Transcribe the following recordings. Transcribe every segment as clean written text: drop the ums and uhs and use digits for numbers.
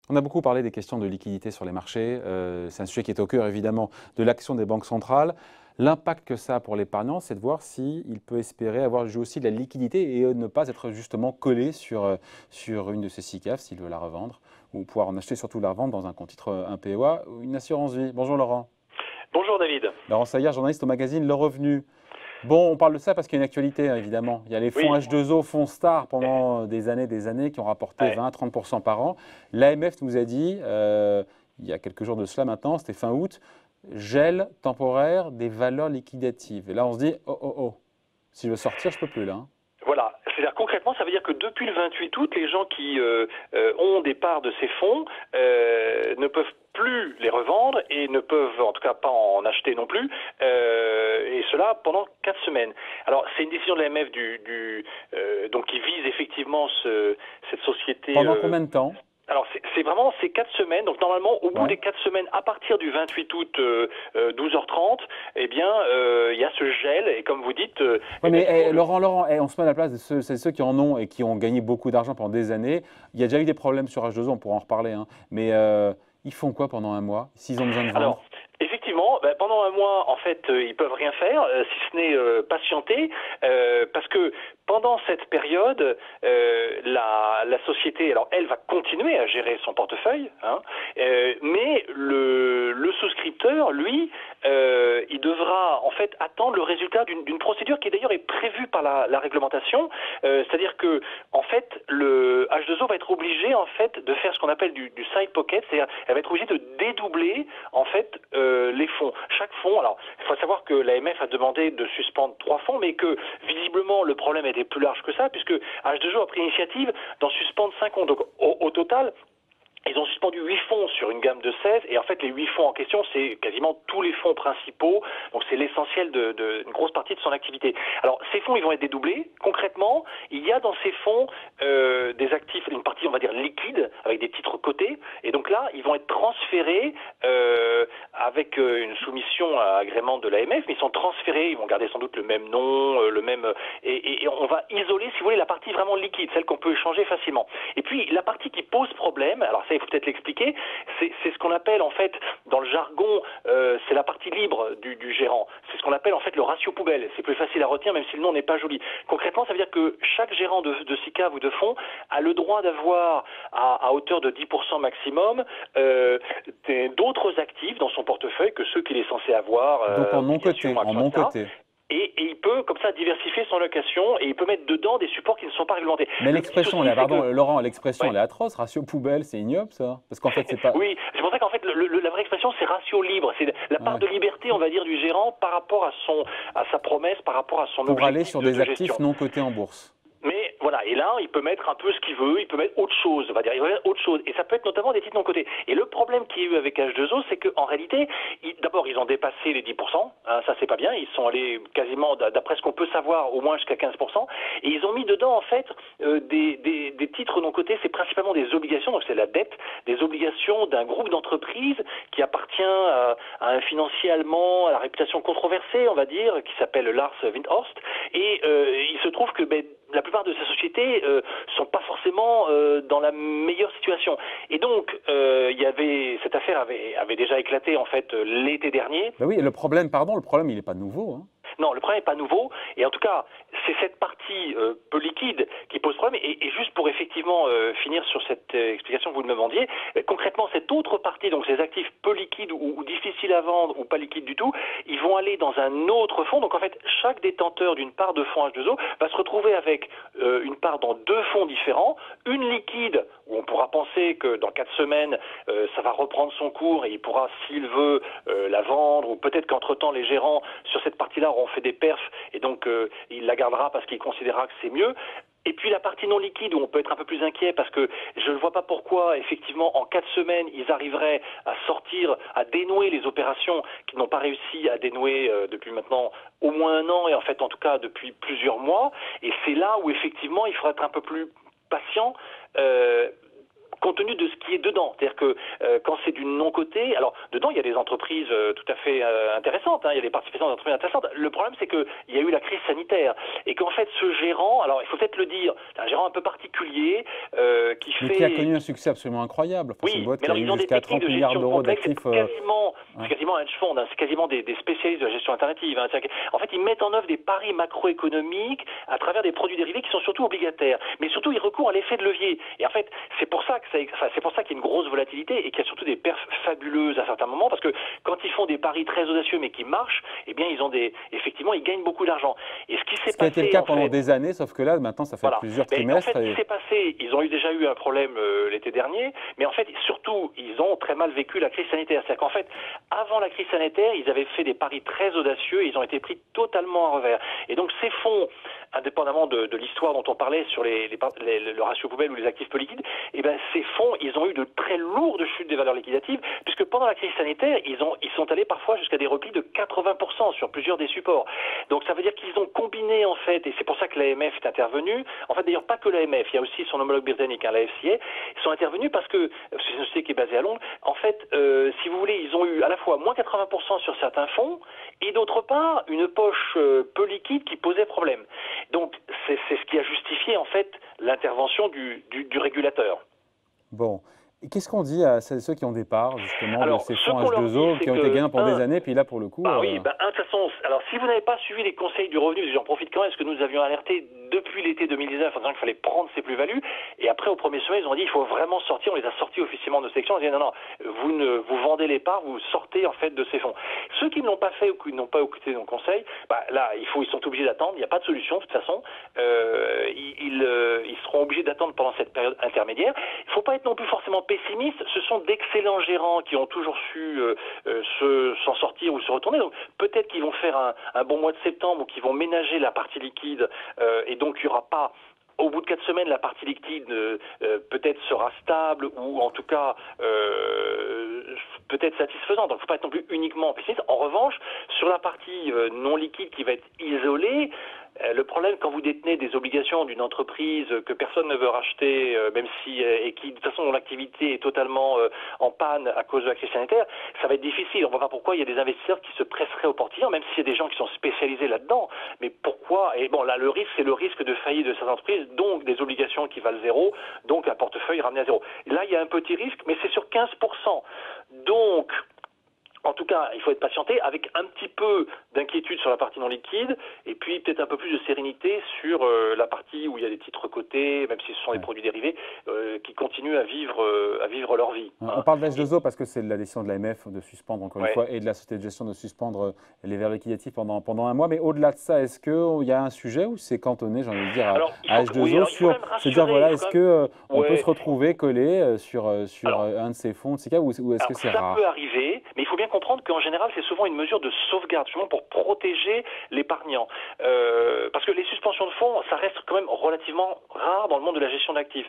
On a beaucoup parlé des questions de liquidité sur les marchés. C'est un sujet qui est au cœur évidemment de l'action des banques centrales. L'impact que ça a pour l'épargnant, c'est de voir s'il peut espérer avoir aussi de la liquidité et ne pas être justement collé sur une de ces SICAV s'il veut la revendre, ou pouvoir en acheter, surtout la revendre dans un compte titre, un PEA ou une assurance vie. Bonjour Laurent. Bonjour David. Laurent Saillard, journaliste au magazine Le Revenu. Bon, on parle de ça parce qu'il y a une actualité, hein, évidemment. Il y a les fonds Oui. H2O, fonds Star, pendant des années, qui ont rapporté 20-30% par an. L'AMF nous a dit, il y a quelques jours de cela maintenant, c'était fin août, gel temporaire des valeurs liquidatives. Et là, on se dit, oh, si je veux sortir, je ne peux plus, là. Hein. Voilà, c'est-à-dire concrètement, ça veut dire que depuis le 28 août, les gens qui ont des parts de ces fonds ne peuvent plus les revendre et ne peuvent en tout cas pas en acheter non plus, et cela pendant 4 semaines. Alors c'est une décision de l'AMF donc qui vise effectivement cette société. Pendant combien de temps ? Alors c'est vraiment ces 4 semaines, donc normalement au bout des 4 semaines, à partir du 28 août 12h30, eh bien il y a ce gel et comme vous dites… Oui, mais Laurent, on se met à la place de ceux qui en ont et qui ont gagné beaucoup d'argent pendant des années. Il y a déjà eu des problèmes sur H2O, on pourra en reparler, hein. Mais ils font quoi pendant un mois s'ils ont besoin de vendre ? Alors, effectivement, pendant un mois, en fait, ils peuvent rien faire, si ce n'est patienter, parce que pendant cette période, la société, alors elle va continuer à gérer son portefeuille, hein, mais le souscripteur, lui, il devra en fait attendre le résultat d'une procédure qui d'ailleurs est prévue par la réglementation, c'est-à-dire que en fait le H2O va être obligé en fait de faire ce qu'on appelle du side pocket, c'est-à-dire elle va être obligée de dédoubler en fait les fonds. Chaque fonds, alors il faut savoir que l'AMF a demandé de suspendre 3 fonds, mais que visiblement le problème était plus large que ça, puisque H2O a pris l'initiative d'en suspendre 5 fonds. Donc au total, ils ont suspendu 8 fonds sur une gamme de 16, et en fait les 8 fonds en question, c'est quasiment tous les fonds principaux, donc c'est l'essentiel d'une grosse partie de son activité. Alors ces fonds, ils vont être dédoublés. Concrètement, il y a dans ces fonds des actifs, une partie on va dire liquide, avec des titres cotés, et donc là, ils vont être transférés avec une soumission à agrément de l'AMF, mais ils sont transférés, ils vont garder sans doute le même nom, et on va isoler, si vous voulez, la partie vraiment liquide, celle qu'on peut échanger facilement. Et puis la partie qui pose problème, alors ça il faut peut-être l'expliquer, c'est ce qu'on appelle en fait, dans le jargon, c'est la partie libre du gérant. C'est ce qu'on appelle en fait le ratio poubelle. C'est plus facile à retenir même si le nom n'est pas joli. Concrètement, ça veut dire que chaque gérant de SICAV ou de fonds a le droit d'avoir à hauteur de 10% maximum d'autres actifs dans son portefeuille que ceux qu'il est censé avoir. Donc en non-coté. Et il peut, comme ça, diversifier son location et il peut mettre dedans des supports qui ne sont pas réglementés. Mais l'expression, Laurent, l'expression, elle est atroce. Ratio poubelle, c'est ignoble, ça. Parce qu'en fait, c'est pas… Oui, c'est pour ça qu'en fait, la vraie expression, c'est ratio libre. C'est la part de liberté, on va dire, du gérant par rapport à sa promesse, par rapport à son objectif de gestion. Pour aller sur des actifs non cotés en bourse. Mais voilà, et là, il peut mettre un peu ce qu'il veut, il peut mettre autre chose, on va dire, il va mettre autre chose. Et ça peut être notamment des titres non cotés. Et le problème qu'il y a eu avec H2O, c'est qu'en réalité, d'abord, ils ont dépassé les 10%, hein, ça c'est pas bien, ils sont allés quasiment, d'après ce qu'on peut savoir, au moins jusqu'à 15%, et ils ont mis dedans, en fait, des titres non cotés, c'est principalement des obligations, donc c'est la dette, des obligations d'un groupe d'entreprises qui appartient à un financier allemand, à la réputation controversée, on va dire, qui s'appelle Lars Windhorst, et il se trouve que la plupart de ces sociétés sont pas forcément dans la meilleure situation. Et donc, cette affaire avait déjà éclaté en fait l'été dernier. Ben oui, le problème, il n'est pas nouveau. Hein. Non, le problème n'est pas nouveau, et en tout cas, c'est cette partie peu liquide qui pose problème, et juste pour effectivement finir sur cette explication que vous me demandiez, concrètement, cette autre partie, donc ces actifs peu liquides ou difficiles à vendre ou pas liquides du tout, ils vont aller dans un autre fonds, donc en fait, chaque détenteur d'une part de fonds H2O va se retrouver avec une part dans 2 fonds différents, une liquide, où on pourra penser que dans 4 semaines, ça va reprendre son cours, et il pourra, s'il veut, la vendre, ou peut-être qu'entre-temps, les gérants, sur cette partie-là, auront fait des perfs et donc il la gardera parce qu'il considérera que c'est mieux. Et puis la partie non liquide où on peut être un peu plus inquiet parce que je ne vois pas pourquoi effectivement en 4 semaines ils arriveraient à sortir, à dénouer les opérations qu'ils n'ont pas réussi à dénouer depuis maintenant au moins 1 an et en fait en tout cas depuis plusieurs mois. Et c'est là où effectivement il faudra être un peu plus patient. compte tenu de ce qui est dedans. C'est-à-dire que quand c'est du non-coté, alors dedans il y a des entreprises tout à fait intéressantes, hein, il y a des participations d'entreprises intéressantes. Le problème c'est qu'il y a eu la crise sanitaire et qu'en fait ce gérant, alors il faut peut-être le dire, c'est un gérant un peu particulier Mais qui a connu un succès absolument incroyable. Enfin, c'est une oui, boîte mais qui a alors eu ils ont des jusqu'à techniques 30 de milliards gestion d'euros complexes, d'actifs. c'est quasiment un hedge fund, hein, c'est quasiment des spécialistes de la gestion alternative. Hein. En fait, ils mettent en œuvre des paris macroéconomiques à travers des produits dérivés qui sont surtout obligataires. Mais surtout, ils recourent à l'effet de levier. Et en fait, c'est pour ça qu'il y a une grosse volatilité et qu'il y a surtout des perfs fabuleuses à certains moments, parce que quand ils font des paris très audacieux mais qui marchent, eh bien, effectivement, ils gagnent beaucoup d'argent. Et ce qui s'est Ce qui a passé, été le cas en pendant fait, des années, sauf que là, maintenant, ça fait voilà. plusieurs Mais en fait, trimestres. ce qui s'est passé, ils ont déjà eu un problème l'été dernier, mais en fait, surtout, ils ont très mal vécu la crise sanitaire. C'est-à-dire qu'en fait, avant la crise sanitaire, ils avaient fait des paris très audacieux et ils ont été pris totalement à revers. Et donc, ces fonds, indépendamment de l'histoire dont on parlait sur le ratio poubelle ou les actifs peu liquides, eh ben, ces fonds, ils ont eu de très lourdes chutes des valeurs liquidatives, puisque pendant la crise sanitaire, ils sont allés parfois jusqu'à des replis de 80% sur plusieurs des supports. Donc, ça veut dire qu'ils ont combiné, en fait, et c'est pour ça que l'AMF est intervenu. En fait, d'ailleurs, pas que l'AMF, il y a aussi son homologue britannique, hein, la FCA, ils sont intervenus parce que c'est une société qui est basée à Londres. En fait, si vous voulez, ils ont eu à la fois moins 80% sur certains fonds et d'autre part une poche peu liquide qui posait problème. Donc, c'est ce qui a justifié en fait l'intervention du régulateur. Bon. Et qu'est-ce qu'on dit à ceux qui ont des parts, justement, de Alors, ces ce fonds qu'on leur dit, H2O c'est qui ont été que, gagnants pendant des années, puis là, pour le coup. bah oui, de toute façon, alors si vous n'avez pas suivi les conseils du revenu, j'en profite quand même, parce que nous avions alerté depuis l'été 2019 en disant qu'il fallait prendre ces plus-values, et après au premier semestre, ils ont dit il faut vraiment sortir, on les a sortis officiellement de section, on dit non, vous vendez les parts, vous sortez en fait de ces fonds. Ceux qui ne l'ont pas fait ou qui n'ont pas écouté nos conseils, bah là, ils sont obligés d'attendre, il n'y a pas de solution de toute façon, ils seront obligés d'attendre pendant cette période intermédiaire. Il ne faut pas être non plus forcément pessimiste, ce sont d'excellents gérants qui ont toujours su s'en sortir ou se retourner, donc peut-être qu'ils vont faire un bon mois de septembre ou qu'ils vont ménager la partie liquide et donc il n'y aura pas au bout de 4 semaines, la partie liquide peut-être sera stable ou en tout cas peut-être satisfaisante. Donc il ne faut pas être non plus uniquement pessimiste. En revanche, sur la partie non liquide qui va être isolée, le problème quand vous détenez des obligations d'une entreprise que personne ne veut racheter, même si et qui de toute façon dont l'activité est totalement en panne à cause de la crise sanitaire, ça va être difficile. On verra pourquoi il y a des investisseurs qui se presseraient au portillon, même s'il y a des gens qui sont spécialisés là-dedans. Mais pourquoi? Et bon, là le risque, c'est le risque de faillite de cette entreprise, donc des obligations qui valent zéro, donc un portefeuille ramené à zéro. Là, il y a un petit risque, mais c'est sur 15%. Donc en tout cas, il faut être patienté avec un petit peu d'inquiétude sur la partie non liquide et puis peut-être un peu plus de sérénité sur la partie où il y a des titres cotés, même si ce sont des produits dérivés, qui continuent à vivre leur vie. On parle d'H2O parce que c'est la décision de l'AMF de suspendre, encore une fois, et de la société de gestion de suspendre les verts liquidatifs pendant un mois. Mais au-delà de ça, est-ce qu'il y a un sujet où c'est cantonné, j'ai envie de dire, à H2O sur se dire, voilà, est-ce qu'on peut se retrouver collé sur un de ces fonds de ces cas, ou est-ce que c'est rare? Ça peut arriver, mais il faut bien comprendre qu'en général, c'est souvent une mesure de sauvegarde, justement pour protéger l'épargnant. Parce que les suspensions de fonds, ça reste quand même relativement rare dans le monde de la gestion d'actifs.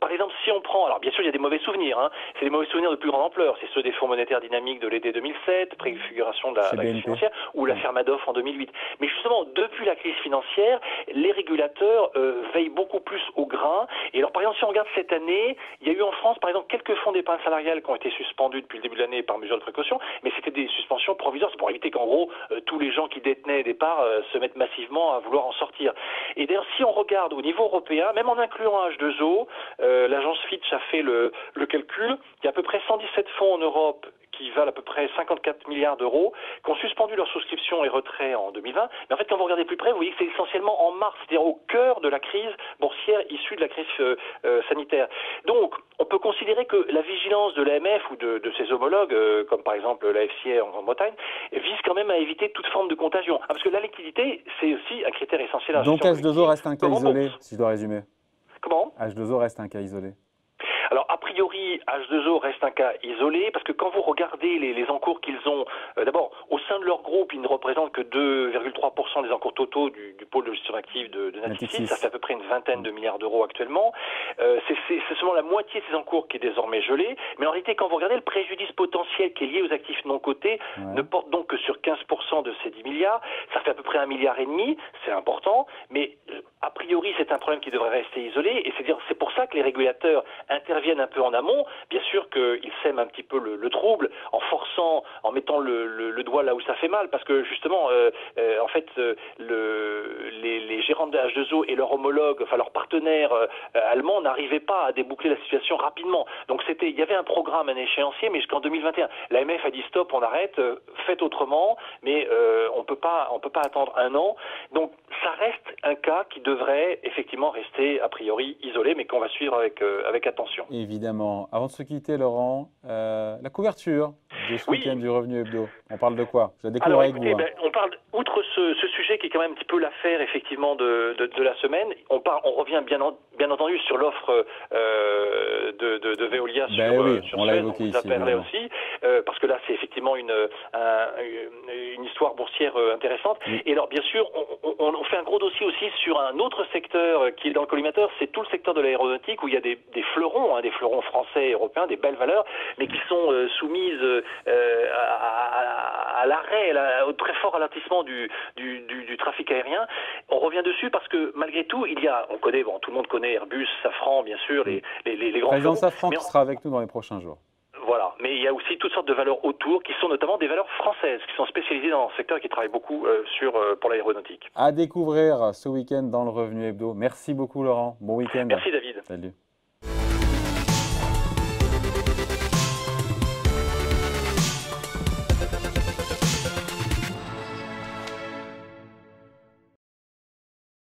Par exemple, si on prend, alors bien sûr, il y a des mauvais souvenirs, hein, c'est des mauvais souvenirs de plus grande ampleur, c'est ceux des fonds monétaires dynamiques de l'été 2007, préfiguration de la crise financière, ou l'affaire Madoff en 2008. Mais justement, depuis la crise financière, les régulateurs veillent beaucoup plus au grain. Et alors, par exemple, si on regarde cette année, il y a eu en France, par exemple, quelques fonds d'épargne salariale qui ont été suspendus depuis le début de l'année par mesure de précaution, mais c'était des suspensions provisoires, c'est pour éviter qu'en gros, tous les gens qui détenaient des parts se mettent massivement à vouloir en sortir. Et d'ailleurs, si on regarde au niveau européen, même en incluant H2O, l'agence Fitch a fait le calcul, il y a à peu près 117 fonds en Europe qui valent à peu près 54 milliards d'euros, qui ont suspendu leurs souscriptions et retraits en 2020. Mais en fait, quand vous regardez plus près, vous voyez que c'est essentiellement en mars, c'est-à-dire au cœur de la crise boursière issue de la crise sanitaire. Donc, on peut considérer que la vigilance de l'AMF ou de ses homologues, comme par exemple la FCA en Grande-Bretagne, vise quand même à éviter toute forme de contagion. Ah, parce que la liquidité, c'est aussi un critère essentiel. Donc H2O reste un cas isolé, si je dois résumer. Comment? H2O reste un cas isolé. Alors, a priori, H2O reste un cas isolé parce que quand vous regardez les encours qu'ils ont, d'abord, au sein de leur groupe, ils ne représentent que 2,3% des encours totaux du pôle de gestion active de Natixis. Natixis. Ça fait à peu près une vingtaine de milliards d'euros actuellement. C'est seulement la moitié de ces encours qui est désormais gelé. Mais en réalité, quand vous regardez le préjudice potentiel qui est lié aux actifs non cotés, ne porte donc que sur 15% de ces 10 milliards. Ça fait à peu près 1,5 milliard. C'est important. Mais a priori, c'est un problème qui devrait rester isolé. Et c'est pour ça que les régulateurs interviennent un peu en amont. Bien sûr qu'ils sèment un petit peu le trouble en forçant, en mettant le doigt là où ça fait mal. Parce que justement, en fait, les gérants de H2O et leurs homologues, enfin leurs partenaires allemands n'arrivaient pas à déboucler la situation rapidement. Donc il y avait un programme, un échéancier, mais jusqu'en 2021. L'AMF a dit stop, on arrête, faites autrement, mais on peut pas attendre un an. Donc ça reste un cas qui devrait effectivement rester a priori isolé, mais qu'on va suivre avec attention. Évidemment. Avant de se quitter, Laurent, la couverture de ce week-end du Revenu Hebdo. On parle de quoi? Je la découvre avec vous. On parle, outre ce sujet qui est quand même un petit peu l'affaire effectivement de la semaine, on revient bien entendu sur l'offre de Veolia sur on l'a évoqué ici. Aussi, parce que là c'est effectivement une histoire boursière intéressante. Oui. Et alors bien sûr, on fait un gros dossier aussi sur un autre secteur qui est dans le collimateur, c'est tout le secteur de l'aéronautique où il y a des fleurons, des fleurons français et européens, des belles valeurs, mais qui sont soumises à l'arrêt, au très fort ralentissement du trafic aérien. On revient dessus parce que malgré tout, on connaît, tout le monde connaît Airbus, Safran, bien sûr, les grands Président Safran qui sera avec nous dans les prochains jours. Voilà, mais il y a aussi toutes sortes de valeurs autour qui sont notamment des valeurs françaises, qui sont spécialisées dans le secteur et qui travaillent beaucoup pour l'aéronautique. À découvrir ce week-end dans le Revenu Hebdo. Merci beaucoup Laurent, bon week-end. Merci David. Salut.